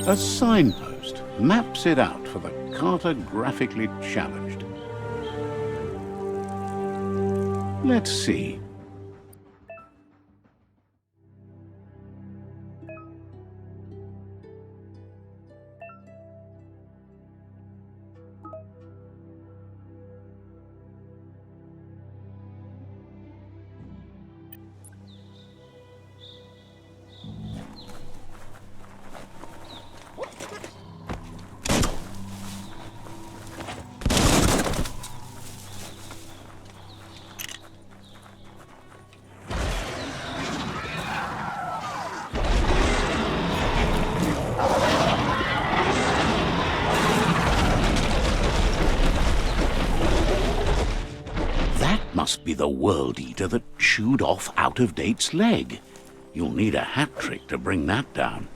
A signpost maps it out for the cartographically challenged. Let's see. Must be the World Eater that chewed off Out-of-Date's leg. You'll need a hat trick to bring that down.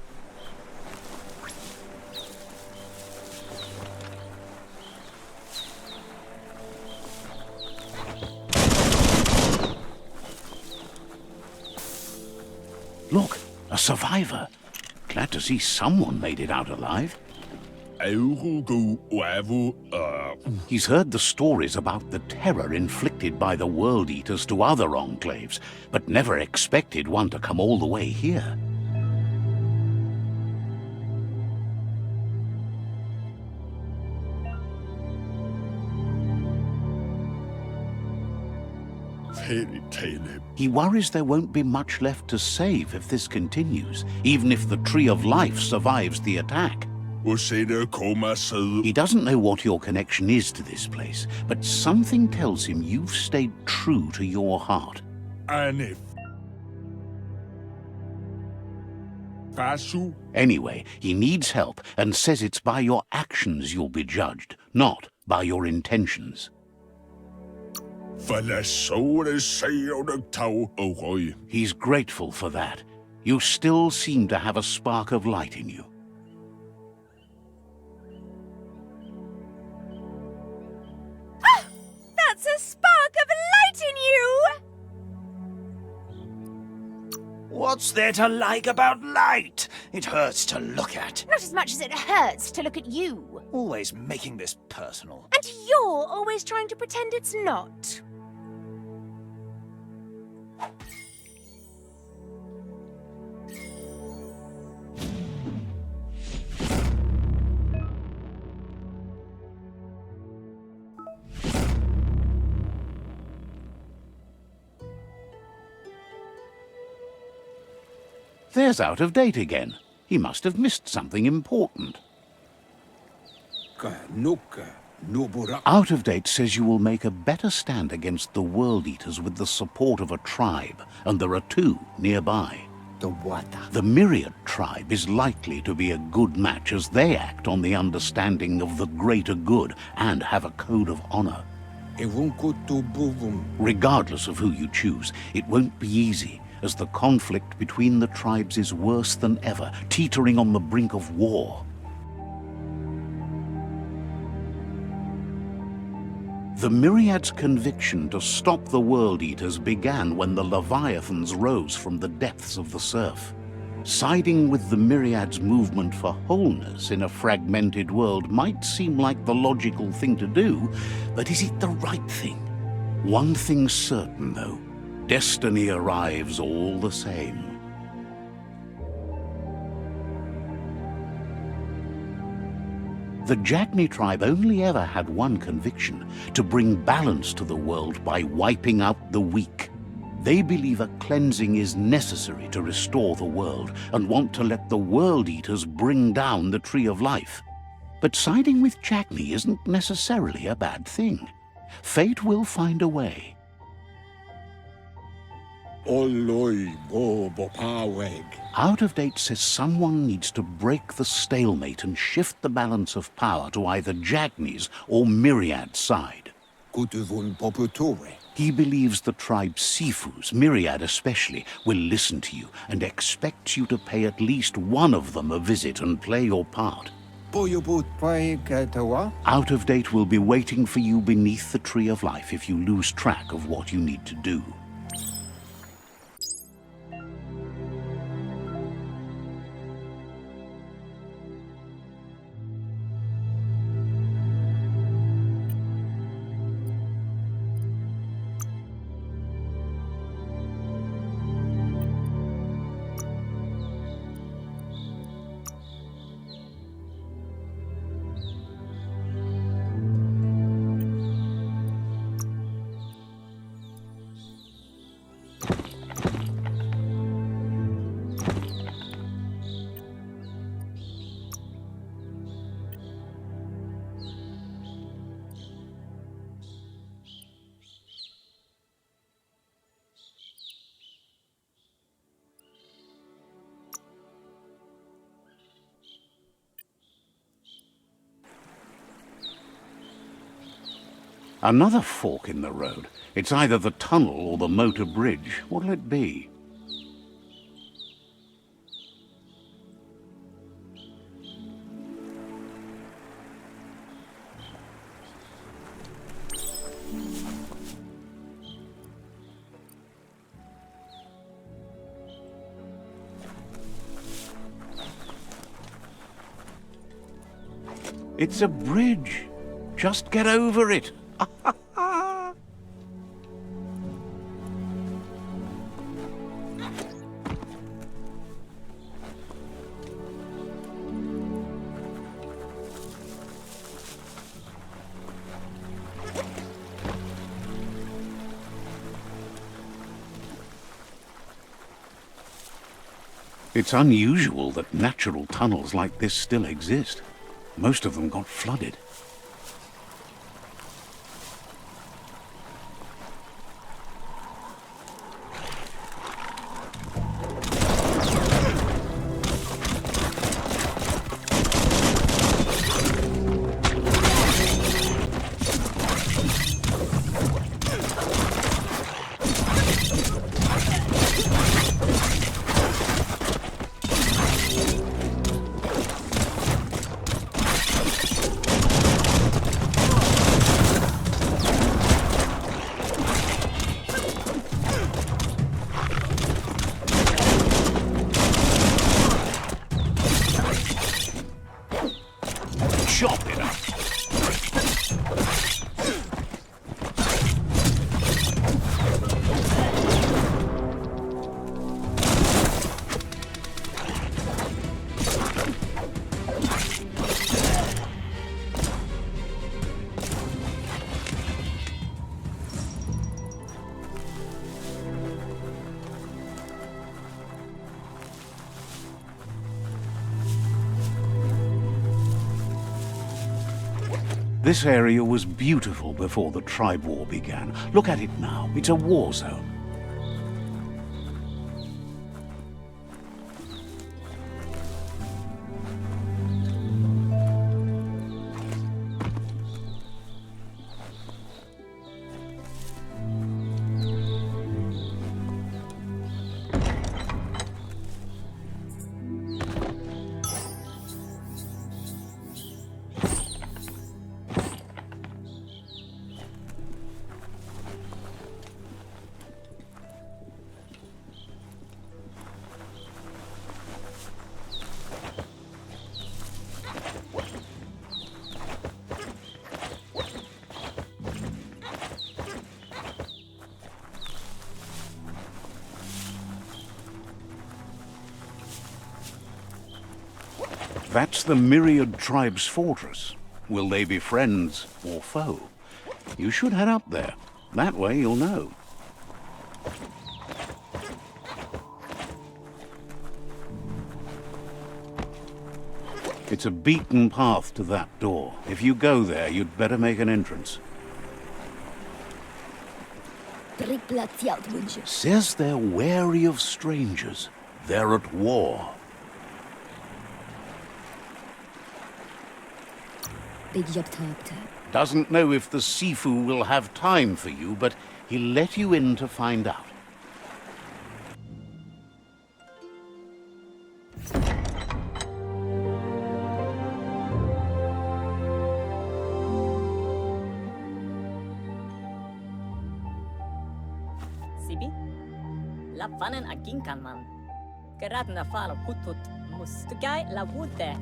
Look, a survivor. Glad to see someone made it out alive. He's heard the stories about the terror inflicted by the World Eaters to other enclaves, but never expected one to come all the way here. He worries there won't be much left to save if this continues, even if the Tree of Life survives the attack. He doesn't know what your connection is to this place, but something tells him you've stayed true to your heart. Anyway, he needs help and says it's by your actions you'll be judged, not by your intentions. He's grateful for that. You still seem to have a spark of light in you. That's a spark of light in you! What's there to like about light? It hurts to look at. Not as much as it hurts to look at you. Always making this personal. And you're always trying to pretend it's not. There's Out-of-Date again. He must have missed something important. Out-of-Date says you will make a better stand against the World Eaters with the support of a tribe, and there are two nearby. The Myriad tribe is likely to be a good match as they act on the understanding of the greater good and have a code of honor. Regardless of who you choose, it won't be easy, as the conflict between the tribes is worse than ever, teetering on the brink of war. The Myriad's conviction to stop the World Eaters began when the Leviathans rose from the depths of the surf. Siding with the Myriad's movement for wholeness in a fragmented world might seem like the logical thing to do, but is it the right thing? One thing's certain, though. Destiny arrives all the same. The Jagni tribe only ever had one conviction: to bring balance to the world by wiping out the weak. They believe a cleansing is necessary to restore the world and want to let the World Eaters bring down the Tree of Life. But siding with Jagni isn't necessarily a bad thing. Fate will find a way. Out-of-Date says someone needs to break the stalemate and shift the balance of power to either Jagni's or Myriad's side. He believes the tribe Sifus, Myriad especially, will listen to you and expects you to pay at least one of them a visit and play your part. Out-of-Date will be waiting for you beneath the Tree of Life if you lose track of what you need to do. Another fork in the road. It's either the tunnel or the motor bridge. What'll it be? It's a bridge. Just get over it. It's unusual that natural tunnels like this still exist. Most of them got flooded. Chop it up. This area was beautiful before the tribe war began. Look at it now. It's a war zone. That's the Myriad Tribe's fortress. Will they be friends or foe? You should head up there. That way you'll know. It's a beaten path to that door. If you go there, you'd better make an entrance. Says they're wary of strangers. They're at war. Doesn't know if the Sifu will have time for you, but he'll let you in to find out. Sibi? Lappanen aginkanman. Geratna falo kutut mustugai la wute.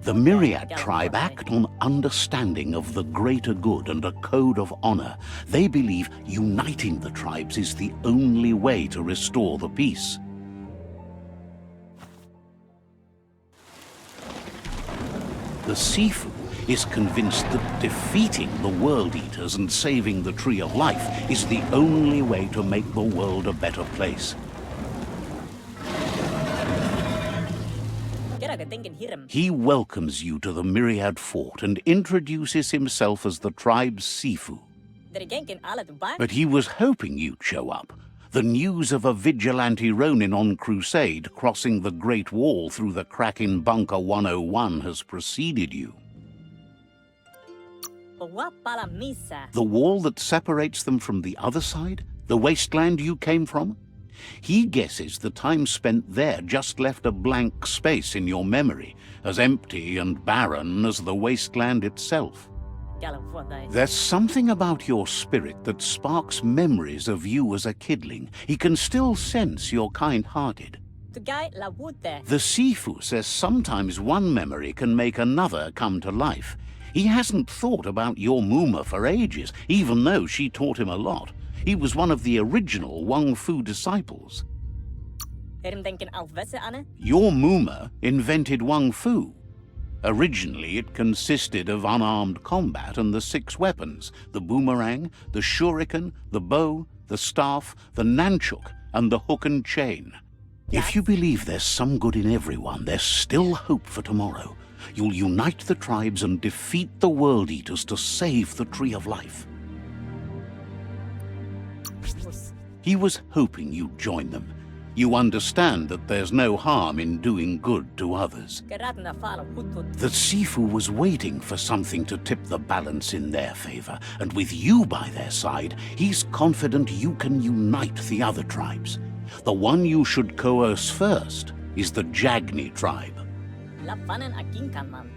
The Myriad tribe act on understanding of the greater good and a code of honor. They believe uniting the tribes is the only way to restore the peace. The Sifu is convinced that defeating the World Eaters and saving the Tree of Life is the only way to make the world a better place. He welcomes you to the Myriad Fort and introduces himself as the tribe's Sifu. But he was hoping you'd show up. The news of a vigilante Ronin on crusade crossing the Great Wall through the crack in Bunker 101 has preceded you. Owa pala misa. The wall that separates them from the other side? The wasteland you came from? He guesses the time spent there just left a blank space in your memory, as empty and barren as the wasteland itself. Galavodai. There's something about your spirit that sparks memories of you as a kidling. He can still sense you're kind-hearted. Tugai la wute. The Sifu says sometimes one memory can make another come to life. He hasn't thought about your Muma for ages, even though she taught him a lot. He was one of the original Wang Fu disciples. Erim denken alvese ane? Your Muma invented Wang Fu. Originally, it consisted of unarmed combat and the 6 weapons: the boomerang, the shuriken, the bow, the staff, the nunchuk, and the hook and chain. If you believe there's some good in everyone, there's still hope for tomorrow. You'll unite the tribes and defeat the World Eaters to save the Tree of Life. He was hoping you'd join them. You understand that there's no harm in doing good to others. Geradna fala hutut. The Sifu was waiting for something to tip the balance in their favor, and with you by their side, he's confident you can unite the other tribes. The one you should coerce first is the Jagni tribe. La fanen aginkan man.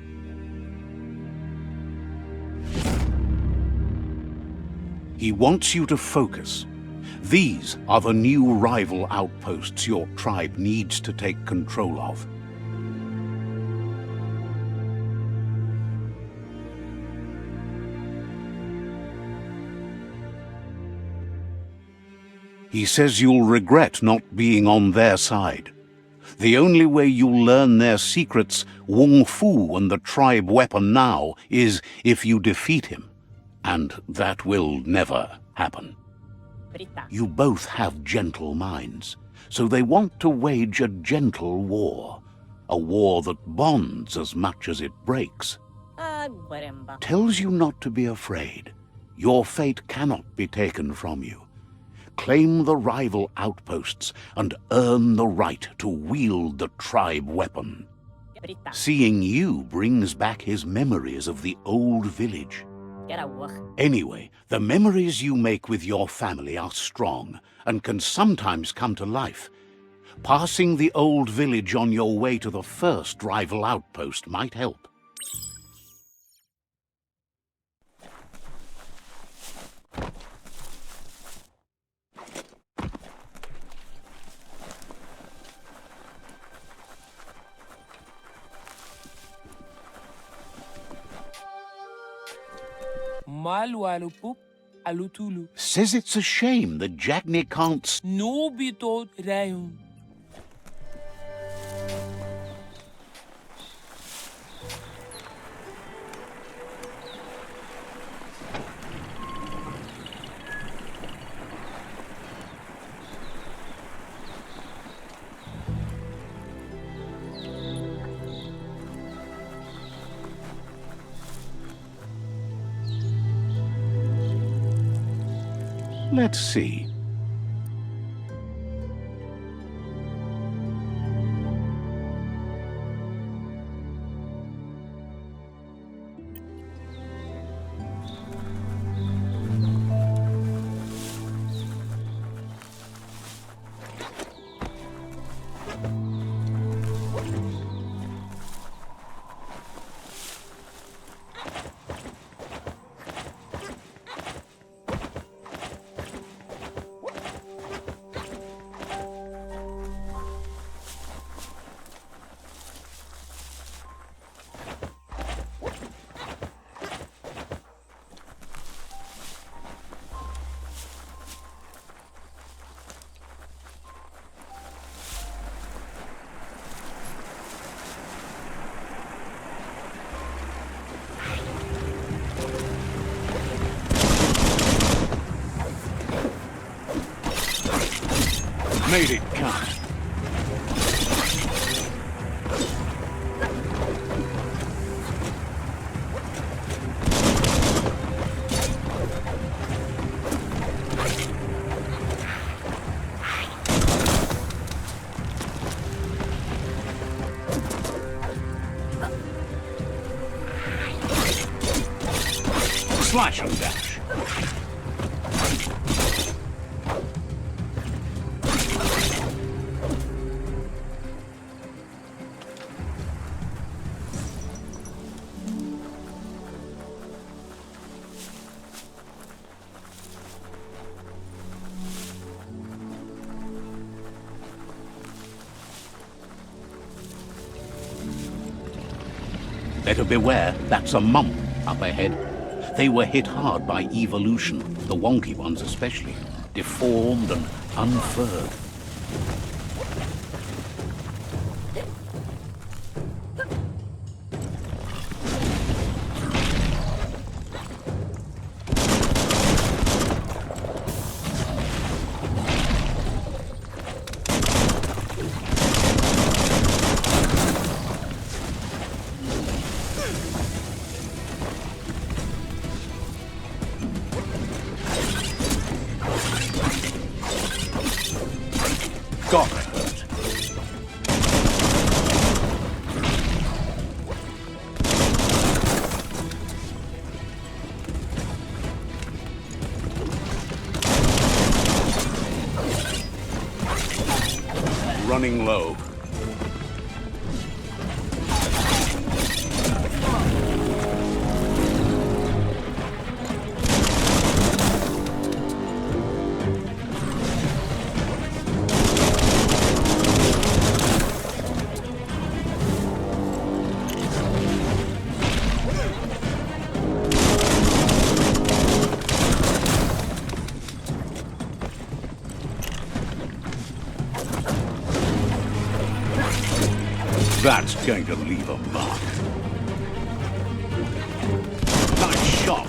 He wants you to focus. These are the new rival outposts your tribe needs to take control of. He says you'll regret not being on their side. The only way you'll learn their secrets, Wung Fu and the tribe weapon now, is if you defeat him. And that will never happen. Brita. You both have gentle minds, so they want to wage a gentle war. A war that bonds as much as it breaks. Guaremba. Tells you not to be afraid. Your fate cannot be taken from you. Claim the rival outposts and earn the right to wield the tribe weapon. Brita. Seeing you brings back his memories of the old village. Gerawach. Anyway, the memories you make with your family are strong and can sometimes come to life. Passing the old village on your way to the first rival outpost might help. Malwalupup alutulu. Says it's a shame that Jagni can't... No bitot rayun. Let's see. Made it count. Slash and dash. Better beware, that's a mump up ahead. They were hit hard by evolution, the wonky ones especially, deformed and unfurred. Got hurt. Running low. That's going to leave a mark. Nice shot.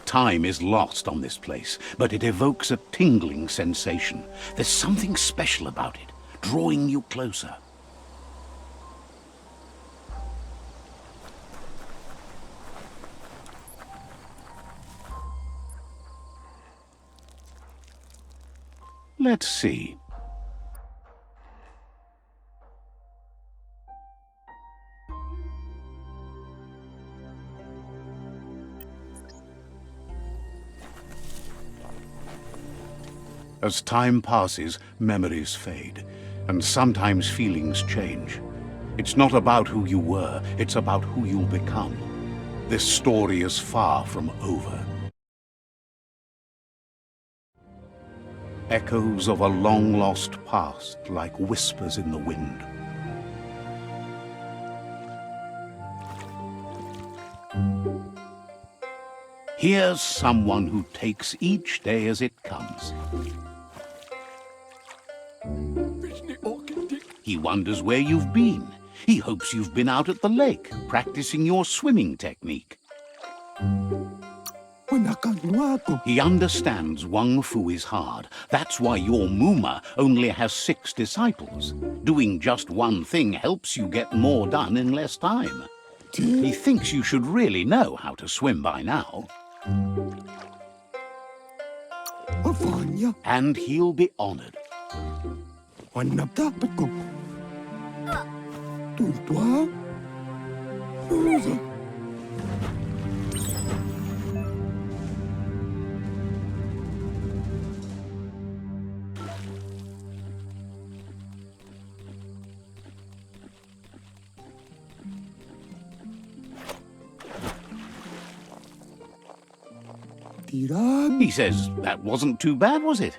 Time is lost on this place, but it evokes a tingling sensation. There's something special about it, drawing you closer. Let's see. As time passes, memories fade, and sometimes feelings change. It's not about who you were, it's about who you'll become. This story is far from over. Echoes of a long-lost past, like whispers in the wind. Here's someone who takes each day as it comes. He wonders where you've been. He hopes you've been out at the lake, practicing your swimming technique. He understands Wang Fu is hard. That's why your Muma only has 6 disciples. Doing just one thing helps you get more done in less time. He thinks you should really know how to swim by now. And he'll be honored. He says that wasn't too bad, was it?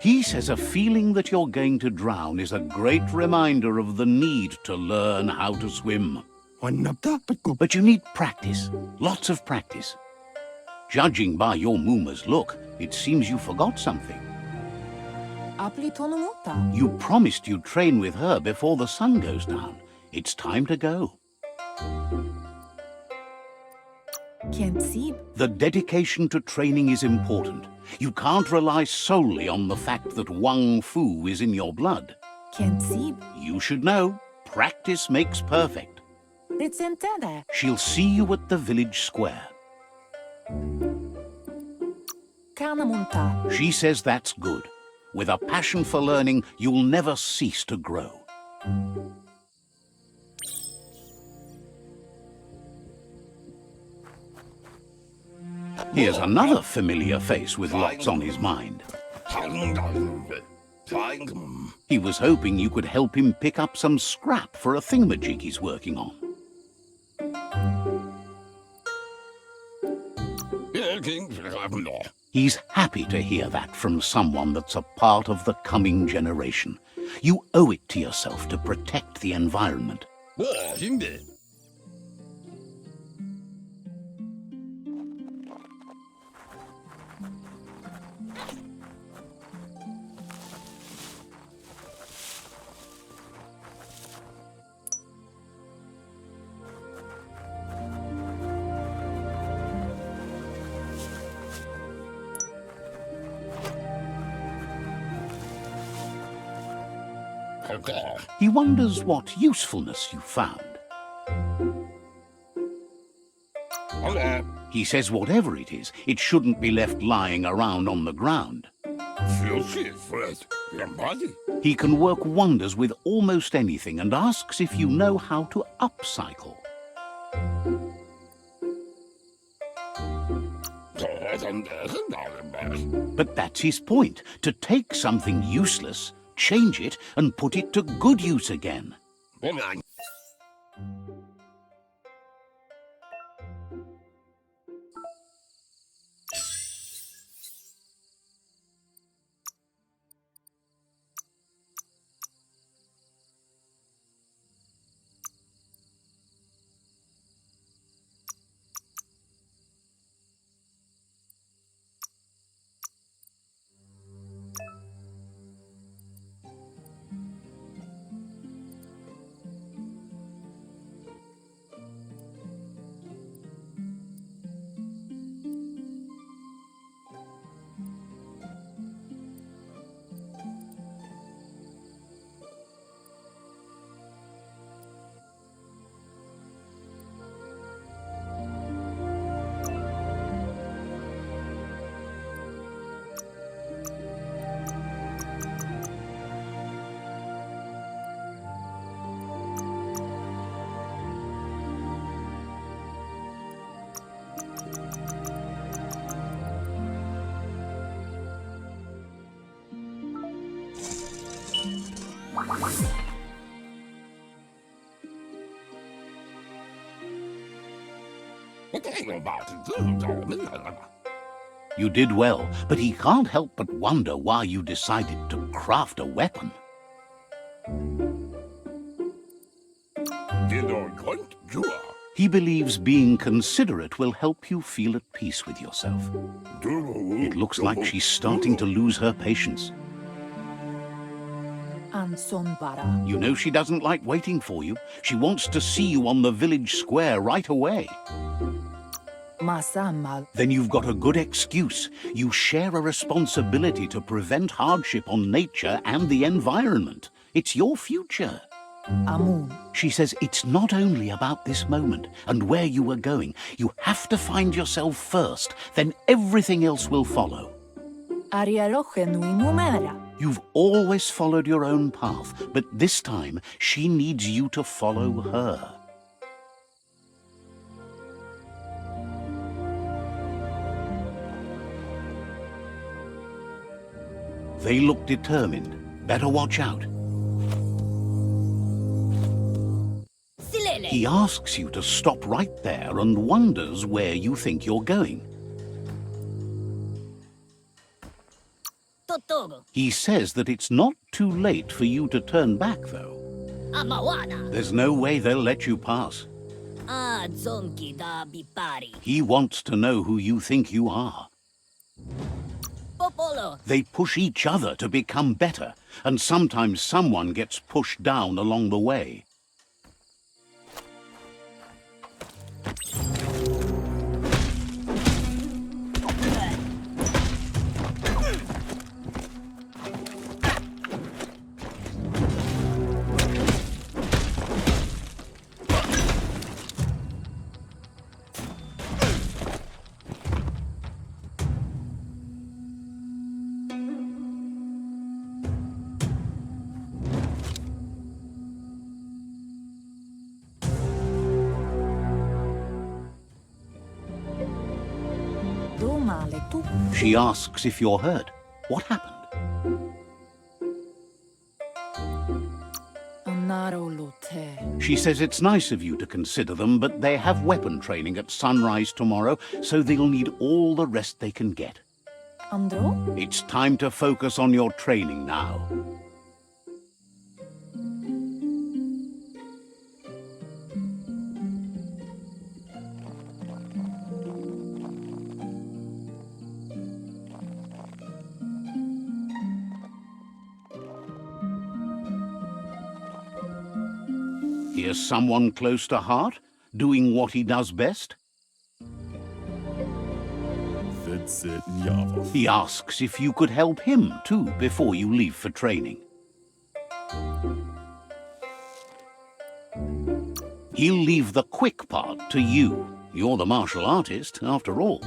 He says a feeling that you're going to drown is a great reminder of the need to learn how to swim. But you need practice, lots of practice. Judging by your Mooma's look, it seems you forgot something. You promised you'd train with her before the sun goes down. It's time to go. The dedication to training is important. You can't rely solely on the fact that Wang Fu is in your blood. You should know, practice makes perfect. She'll see you at the village square. She says that's good. With a passion for learning, you'll never cease to grow. Here's another familiar face with lots on his mind. He was hoping you could help him pick up some scrap for a thingamajig he's working on. He's happy to hear that from someone that's a part of the coming generation. You owe it to yourself to protect the environment. He wonders what usefulness you found. He says whatever it is, it shouldn't be left lying around on the ground. He can work wonders with almost anything and asks if you know how to upcycle. But that's his point, to take something useless, change it, and put it to good use again. You did well, but he can't help but wonder why you decided to craft a weapon. He believes being considerate will help you feel at peace with yourself. It looks like she's starting to lose her patience. You know she doesn't like waiting for you. She wants to see you on the village square right away. Then you've got a good excuse. You share a responsibility to prevent hardship on nature and the environment. It's your future. She says it's not only about this moment and where you were going. You have to find yourself first, then everything else will follow. You've always followed your own path, but this time she needs you to follow her. They look determined. Better watch out. He asks you to stop right there and wonders where you think you're going. He says that it's not too late for you to turn back, though. There's no way they'll let you pass. He wants to know who you think you are. They push each other to become better, and sometimes someone gets pushed down along the way. She asks if you're hurt. What happened? She says it's nice of you to consider them, but they have weapon training at sunrise tomorrow, so they'll need all the rest they can get. It's time to focus on your training now. Here's someone close to heart, doing what he does best. He asks if you could help him too before you leave for training. He'll leave the quick part to you. You're the martial artist, after all.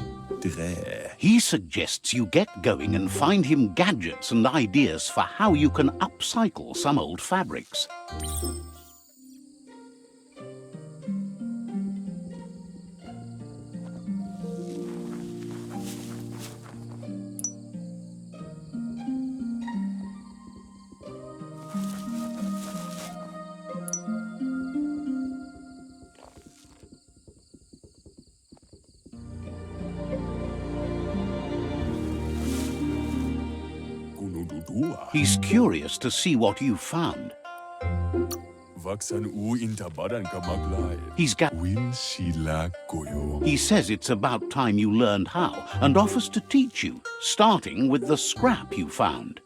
He suggests you get going and find him gadgets and ideas for how you can upcycle some old fabrics. He's curious to see what you've found. He says it's about time you learned how and offers to teach you, starting with the scrap you found.